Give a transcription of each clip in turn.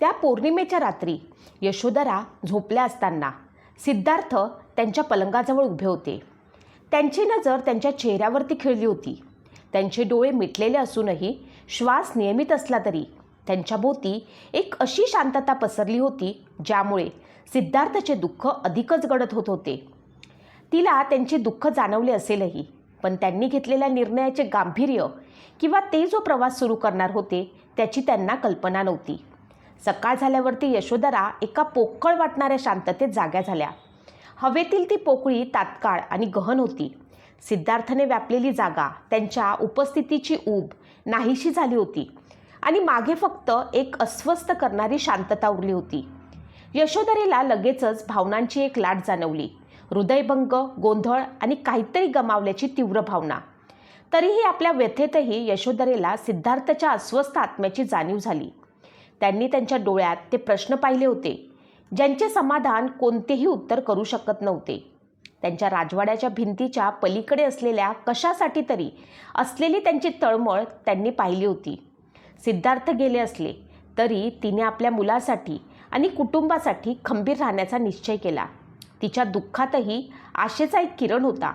त्या पौर्णिमेच्या रात्री यशोधरा झोपल्या असताना सिद्धार्थ त्यांच्या पलंगाजवळ उभे होते. त्यांची नजर त्यांच्या चेहऱ्यावरती खिळली होती. त्यांचे डोळे मिटलेले असूनही श्वास नियमित असला तरी त्यांच्याभोवती एक अशी शांतता पसरली होती ज्यामुळे सिद्धार्थचे दुःख अधिकच गडद होत होते. तिला त्यांचे दुःख जाणवले असेलही, पण त्यांनी घेतलेल्या निर्णयाचे गांभीर्य किंवा ते जो प्रवास सुरू करणार होते त्याची त्यांना कल्पना नव्हती. सकाळ झाल्यावरती यशोधरा एका पोकळ वाटणाऱ्या शांततेत जाग्या झाल्या. हवेतील ती पोकळी तात्काळ आणि गहन होती. सिद्धार्थने व्यापलेली जागा, त्यांच्या उपस्थितीची ऊब नाहीशी झाली होती आणि मागे फक्त एक अस्वस्थ करणारी शांतता उरली होती. यशोधरेला लगेचच भावनांची एक लाट जाणवली. हृदयभंग, गोंधळ आणि काहीतरी गमावल्याची तीव्र भावना. तरीही आपल्या व्यथेतही यशोधरेला सिद्धार्थच्या अस्वस्थ आत्म्याची जाणीव झाली. त्यांनी त्यांच्या डोळ्यात ते प्रश्न पाहिले होते ज्यांचे समाधान कोणतेही उत्तर करू शकत नव्हते. त्यांच्या राजवाड्याच्या भिंतीच्या पलीकडे असलेल्या कशासाठी तरी असलेली त्यांची तळमळ त्यांनी पाहिली होती. सिद्धार्थ गेले असले तरी तिने आपल्या मुलासाठी आणि कुटुंबासाठी खंबीर राहण्याचा निश्चय केला. तिच्या दुःखातही आशेचा एक किरण होता,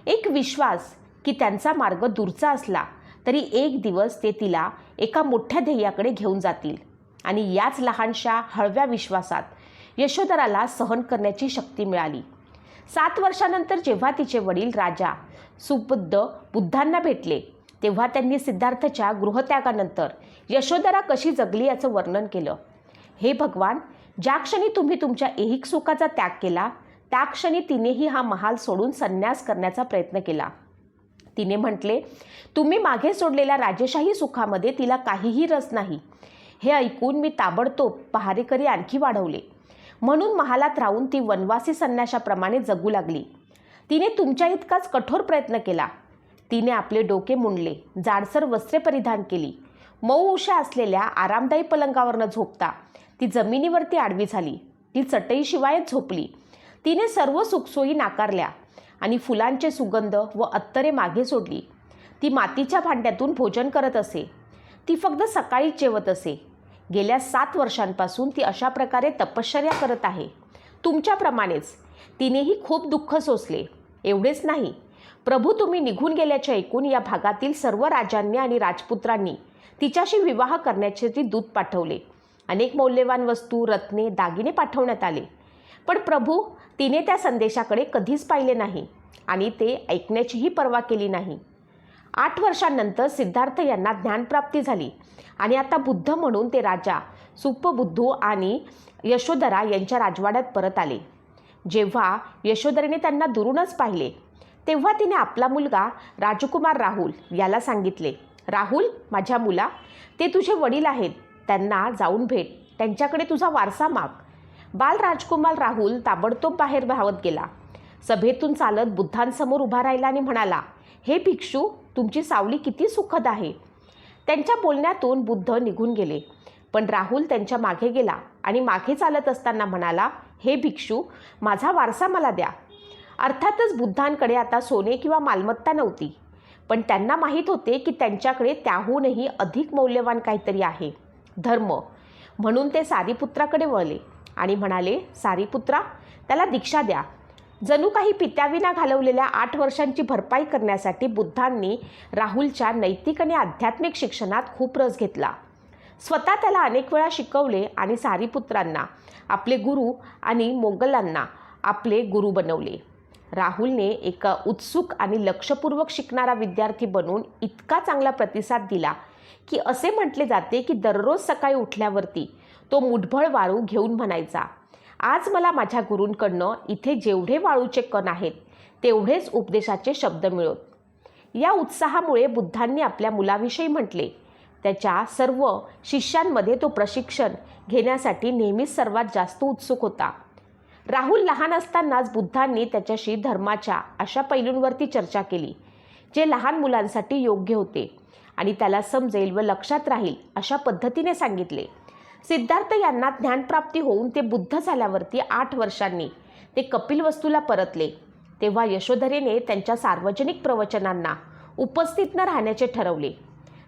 एक विश्वास की त्यांचा मार्ग दूरचा असला तरी एक दिवस ते तिला एका मोठ्या ध्येयाकडे घेऊन जातील. आणि याच लहानशा हळव्या विश्वासात यशोधराला सहन करण्याची शक्ती मिळाली. 7 वर्षानंतर जेव्हा तिचे वडील राजा सुबुद्ध बुद्धांना भेटले तेव्हा त्यांनी सिद्धार्थच्या गृहत्यागानंतर यशोधरा कशी जगली याचं वर्णन केलं. हे भगवान, ज्या क्षणी तुम्ही तुमच्या ऐहिक सुखाचा त्याग केला त्या क्षणी तिनेही हा महाल सोडून संन्यास करण्याचा प्रयत्न केला. तिने म्हटले, तुम्ही मागे सोडलेल्या राजेशाही सुखामध्ये तिला काहीही रस नाही. हे ऐकून मी ताबडतोब पहारेकरी आणखी वाढवले. म्हणून महालात राहून ती वनवासी संन्याशाप्रमाणे जगू लागली. तिने तुमच्या इतकाच कठोर प्रयत्न केला. तिने आपले डोके मुंडले, जाडसर वस्त्रे परिधान केली. मऊ उशा असलेल्या आरामदायी पलंगावर न झोपता ती जमिनीवरती आडवी झाली. ती चटईशिवायच झोपली. तिने सर्व सुखसोयी नाकारल्या आणि फुलांचे सुगंध व अत्तरे मागे सोडली. ती मातीच्या भांड्यातून भोजन करत असे. ती फक्त सकाळीच जेवत असे. गेल्या 7 वर्षांपासून ती अशा प्रकारे तपश्चर्या करत आहे. तुमच्याप्रमाणेच तिनेही खूप दुःख सोसले. एवढेच नाही, प्रभू तुम्ही निघून गेल्याचे ऐकून या भागातील सर्व राजांनी आणि राजपुत्रांनी तिच्याशी विवाह करण्याचे ती दूत पाठवले. अनेक मौल्यवान वस्तू, रत्ने, दागिने पाठवण्यात आले. पण प्रभू तिने त्या संदेशाकडे कधीच पाहिले नाही आणि ते ऐकण्याचीही पर्वा केली नाही. 8 वर्षांनंतर सिद्धार्थ यांना ज्ञानप्राप्ती झाली आणि आता बुद्ध म्हणून ते राजा सुबुद्धू आणि यशोधरा यांच्या राजवाड्यात परत आले. जेव्हा यशोधरेने त्यांना दुरूनच पाहिले तेव्हा तिने आपला मुलगा राजकुमार राहुल याला सांगितले, राहुल माझ्या मुला, ते तुझे वडील आहेत, त्यांना जाऊन भेट, त्यांच्याकडे तुझा वारसा माग. बाल राजकुमार राहुल ताबडतोब बाहेर धावत गेला. सभेतून चालत बुद्धांसमोर उभा राहिला आणि म्हणाला, हे भिक्षू, तुमची सावली किती सुखद आहे. त्यांच्या बोलण्यातून बुद्ध निघून गेले. पण राहुल त्यांच्या मागे गेला आणि मागे चालत असताना म्हणाला, हे भिक्षू, माझा वारसा मला द्या. अर्थातच बुद्धांकडे आता सोने किंवा मालमत्ता नव्हती, पण त्यांना माहीत होते की त्यांच्याकडे त्याहूनही अधिक मौल्यवान काहीतरी आहे, धर्म. म्हणून ते सारीपुत्राकडे वळले आणि म्हणाले, सारीपुत्रा, त्याला दीक्षा द्या. जणू काही पित्याविना घालवलेल्या 8 वर्षांची भरपाई करण्यासाठी बुद्धांनी राहुलच्या नैतिक आणि आध्यात्मिक शिक्षणात खूप रस घेतला. स्वतः त्याला अनेक वेळा शिकवले आणि सारीपुत्रांना आपले गुरु आणि मोगलांना आपले गुरु बनवले. राहुलने एका उत्सुक आणि लक्षपूर्वक शिकणारा विद्यार्थी बनून इतका चांगला प्रतिसाद दिला की असे म्हटले जाते की दररोज सकाळी उठल्यावरती तो मुठभर वाळू घेऊन म्हणायचा, आज मला माझ्या गुरूंकडनं इथे जेवढे वाळूचे कण आहेत तेवढेच उपदेशाचे शब्द मिळत. या उत्साहामुळे बुद्धांनी आपल्या मुलाविषयी म्हटले, त्याच्या सर्व शिष्यांमध्ये तो प्रशिक्षण घेण्यासाठी नेहमीच सर्वात जास्त उत्सुक होता. राहुल लहान असतानाच बुद्धांनी त्याच्याशी धर्माच्या अशा पैलूंवरती चर्चा केली जे लहान मुलांसाठी योग्य होते आणि त्याला समजेल व लक्षात राहील अशा पद्धतीने सांगितले. सिद्धार्थ यांना ज्ञानप्राप्ती होऊन ते बुद्ध झाल्यावरती 8 वर्षांनी ते कपिलवस्तूला परतले. तेव्हा यशोधरेने त्यांच्या सार्वजनिक प्रवचनांना उपस्थित न राहण्याचे ठरवले.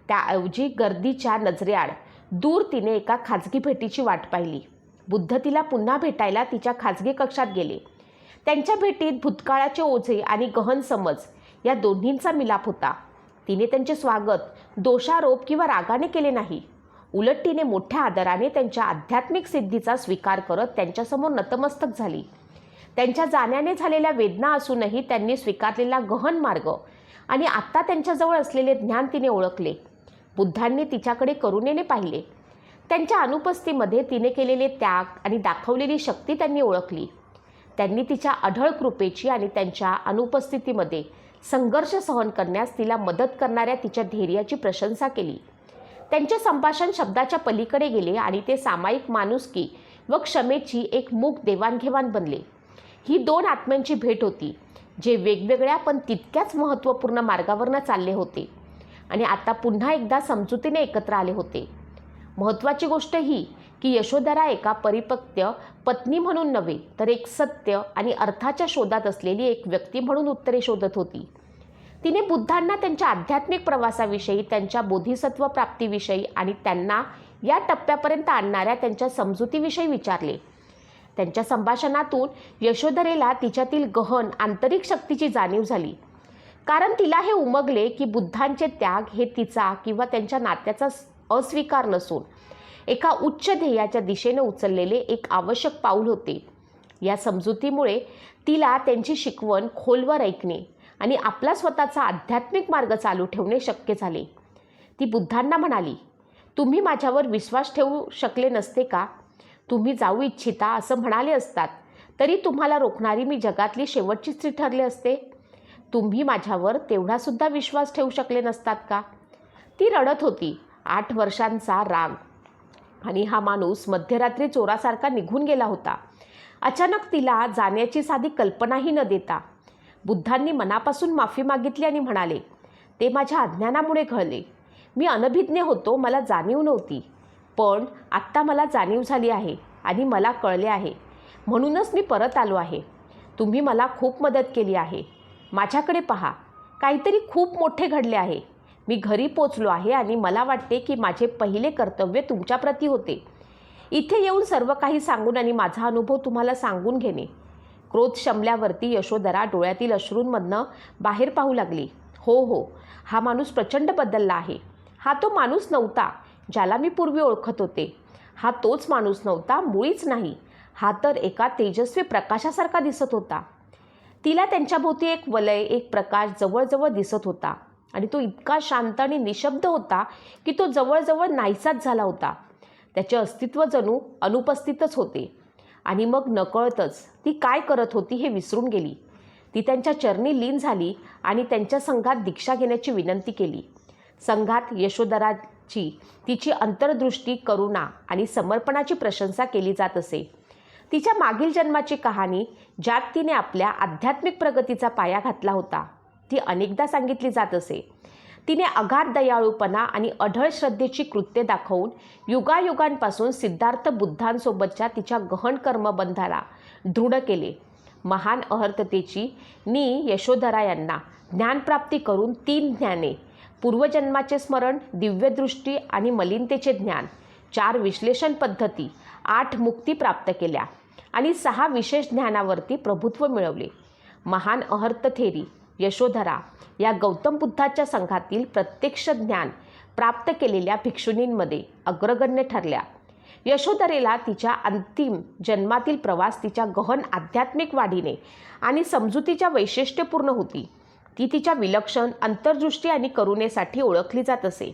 त्याऐवजी गर्दीच्या नजरेआड दूर तिने एका खाजगी भेटीची वाट पाहिली. बुद्ध तिला पुन्हा भेटायला तिच्या खाजगी कक्षात गेले. त्यांच्या भेटीत भूतकाळाचे ओझे आणि गहन समज या दोन्हींचा मिलाप होता. तिने त्यांचे स्वागत दोषारोप किंवा रागाने केले नाही. उलट तिने मोठ्या आदराने त्यांच्या आध्यात्मिक सिद्धीचा स्वीकार करत त्यांच्यासमोर नतमस्तक झाली. त्यांच्या जाण्याने झालेल्या वेदना असूनही त्यांनी स्वीकारलेला गहन मार्ग आणि आत्ता त्यांच्याजवळ असलेले ज्ञान तिने ओळखले. बुद्धांनी तिच्याकडे करुणेने पाहिले. त्यांच्या अनुपस्थितीमध्ये तिने केलेले त्याग आणि दाखवलेली शक्ती त्यांनी ओळखली. त्यांनी तिच्या अढळ कृपेची आणि त्यांच्या अनुपस्थितीमध्ये संघर्ष सहन करण्यास तिला मदत करणाऱ्या तिच्या धैर्याची प्रशंसा केली. त्यांचे संभाषण शब्दाच्या पलीकडे गेले आणि ते सामायिक माणुसकी व क्षमेची एक मूक देवाणघेवाण बनले. ही दोन आत्म्यांची भेट होती, जे वेगवेगळ्या पण तितक्याच महत्त्वपूर्ण मार्गावरनं चालले होते आणि आता पुन्हा एकदा समजुतीने एकत्र आले होते. महत्त्वाची गोष्ट ही की यशोधरा एका परिपक्व पत्नी म्हणून नव्हे, तर एक सत्य आणि अर्थाच्या शोधात असलेली एक व्यक्ती म्हणून उत्तरे शोधत होती. तिने बुद्धांना त्यांच्या आध्यात्मिक प्रवासाविषयी, त्यांच्या बोधिसत्व प्राप्तीविषयी आणि त्यांना या टप्प्यापर्यंत आणणाऱ्या त्यांच्या समजुतीविषयी विचारले. त्यांच्या संभाषणातून यशोधरेला तिच्यातील गहन आंतरिक शक्तीची जाणीव झाली. कारण तिला हे उमगले की बुद्धांचे त्याग हे तिचा किंवा त्यांच्या नात्याचा अस्वीकार नसून एका उच्च ध्येयाच्या दिशेने उचललेले एक आवश्यक पाऊल होते. या समजुतीमुळे तिला त्यांची शिकवण खोलवर ऐकणे आणि आपला स्वतःचा आध्यात्मिक मार्ग चालू ठेवणे शक्य झाले. ती बुद्धांना म्हणाली, तुम्ही माझ्यावर विश्वास ठेवू शकले नसते का? तुम्ही जाऊ इच्छिता असं म्हणाले असतात तरी तुम्हाला रोखणारी मी जगातली शेवटची स्त्री ठरले असते. तुम्ही माझ्यावर तेवढासुद्धा विश्वास ठेवू शकले नसतात का? ती रडत होती. 8 वर्षांचा राग आणि हा माणूस मध्यरात्री चोरासारखा निघून गेला होता. अचानक तिला जाण्याची साधी कल्पनाही न देता बुद्धांनी मनापासून माफी मागितली आणि म्हणाले, ते माझ्या अज्ञानामुळे घडले. मी अनभिज्ञ होतो, मला जाणीव नव्हती. पण आत्ता मला जाणीव झाली आहे आणि मला कळले आहे. म्हणूनच मी परत आलो आहे. तुम्ही मला खूप मदत केली आहे. माझ्याकडे पहा, काहीतरी खूप मोठे घडले आहे. मी घरी पोचलो आहे आणि मला वाटते की माझे पहिले कर्तव्य तुमच्याप्रती होते. इथे येऊन सर्व काही सांगून आणि माझा अनुभव तुम्हाला सांगून घेणे. क्रोध शमल्यावरती यशोधरा डोळ्यातील अश्रूंमधनं बाहेर पाहू लागली. हो, हा माणूस प्रचंड बदलला आहे. हा तो माणूस नव्हता ज्याला मी पूर्वी ओळखत होते. हा तोच माणूस नव्हता, मुळीच नाही. हा तर एका तेजस्वी प्रकाशासारखा दिसत होता. तिला त्यांच्याभोवती एक वलय, एक प्रकाश जवळजवळ दिसत होता आणि तो इतका शांत आणि निशब्द होता की तो जवळजवळ नाहीसाच झाला होता. त्याचे अस्तित्व जणू अनुपस्थितच होते. आणि मग नकळतच ती काय करत होती हे विसरून गेली. ती त्यांच्या चरणी लीन झाली आणि त्यांच्या संघात दीक्षा घेण्याची विनंती केली. संघात यशोधराची तिची अंतर्दृष्टी, करुणा आणि समर्पणाची प्रशंसा केली जात असे. तिच्या मागील जन्माची कहाणी, ज्यात तिने आपल्या आध्यात्मिक प्रगतीचा पाया घातला होता, ती अनेकदा सांगितली जात असे. तिने अगाध दयाळूपणा आणि अढळ श्रद्धेची कृत्ये दाखवून युगायुगांपासून सिद्धार्थ बुद्धांसोबतच्या तिच्या गहन कर्मबंधाला दृढ केले. महान अहर्ततेची यशोधरा यांना ज्ञानप्राप्ती करून 3 ज्ञाने, पूर्वजन्माचे स्मरण, दिव्यदृष्टी आणि मलिनतेचे ज्ञान, 4 विश्लेषण पद्धती, 8 मुक्ती प्राप्त केल्या आणि 6 विशेष ज्ञानावरती प्रभुत्व मिळवले. महान अहर्तथेरी यशोधरा या गौतम बुद्धाच्या संघातील प्रत्यक्ष ज्ञान प्राप्त केलेल्या भिक्षुणींमध्ये अग्रगण्य ठरल्या. यशोधरेला तिच्या अंतिम जन्मातील प्रवास तिच्या गहन आध्यात्मिक वाढीने आणि समजुतीच्या वैशिष्ट्यपूर्ण होती. ती तिच्या विलक्षण अंतर्दृष्टी आणि करुणेसाठी ओळखली जात असे,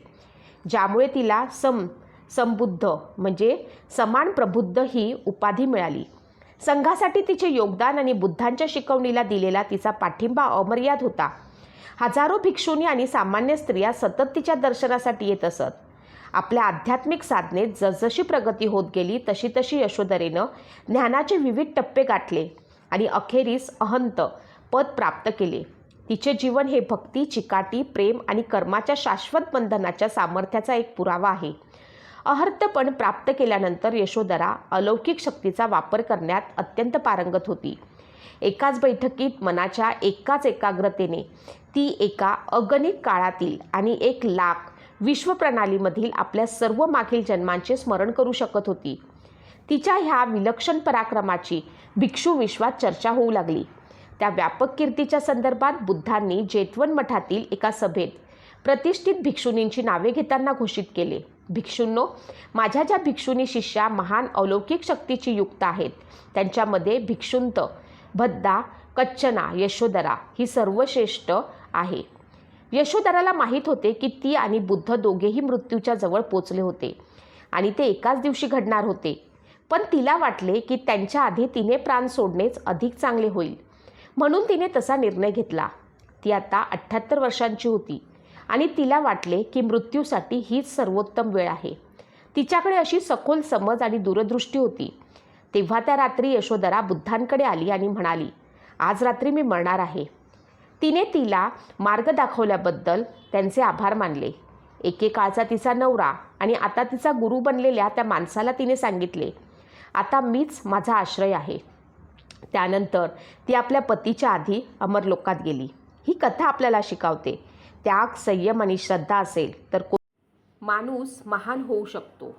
ज्यामुळे तिला समबुद्ध म्हणजे समान प्रबुद्ध ही उपाधी मिळाली. संघासाठी तिचे योगदान आणि बुद्धांच्या शिकवणीला दिलेला तिचा पाठिंबा अमर्याद होता. हजारो भिक्षुणी आणि सामान्य स्त्रिया सतत तिच्या दर्शनासाठी येत असत. आपल्या आध्यात्मिक साधनेत जसजशी प्रगती होत गेली तशी तशी यशोधरेनं ज्ञानाचे विविध टप्पे गाठले आणि अखेरीस अहंत पद प्राप्त केले. तिचे जीवन हे भक्ती, चिकाटी, प्रेम आणि कर्माच्या शाश्वत बंधनाच्या सामर्थ्याचा एक पुरावा आहे. अहर्तपण प्राप्त केल्यानंतर यशोधरा अलौकिक शक्तीचा वापर करण्यात अत्यंत पारंगत होती. एकाच बैठकीत मनाच्या एकाच एकाग्रतेने ती एका अगणित काळातील आणि 1,00,000 विश्वप्रणालीमधील आपल्या सर्व मागील जन्मांचे स्मरण करू शकत होती. तिच्या ह्या विलक्षण पराक्रमाची भिक्षू विश्वात चर्चा होऊ लागली. त्या व्यापक कीर्तीच्या संदर्भात बुद्धांनी जेतवन मठातील एका सभेत प्रतिष्ठित भिक्षुणींची नावे घेताना घोषित केले. भिक्षूंनो, माझ्या ज्या भिक्षुणी शिष्या महान अलौकिक शक्तीची युक्त आहेत, त्यांच्यामध्ये भिक्षुंत, भद्दा, कच्चना, यशोधरा ही सर्वश्रेष्ठ आहे. यशोधराला माहीत होते की ती आणि बुद्ध दोघेही मृत्यूच्या जवळ पोचले होते आणि ते एकाच दिवशी घडणार होते. पण तिला वाटले की त्यांच्या आधी तिने प्राण सोडणेच अधिक चांगले होईल. म्हणून तिने तसा निर्णय घेतला. ती आता 78 वर्षांची होती आणि तिला वाटले की मृत्यूसाठी हीच सर्वोत्तम वेळ आहे. तिच्याकडे अशी सखोल समज आणि दूरदृष्टी होती. तेव्हा त्या रात्री यशोधरा बुद्धांकडे आली आणि म्हणाली, आज रात्री मी मरणार आहे. तिने तिला मार्ग दाखवल्याबद्दल त्यांचे आभार मानले. एकेकाळचा तिचा नवरा आणि आता तिचा गुरु बनलेल्या त्या माणसाला तिने सांगितले, आता मीच माझा आश्रय आहे. त्यानंतर ती आपल्या पतीच्या आधी अमरलोकात गेली. ही कथा आपल्याला शिकवते, त्याग, संयम आणि श्रद्धा असेल तर माणूस महान होऊ शकतो.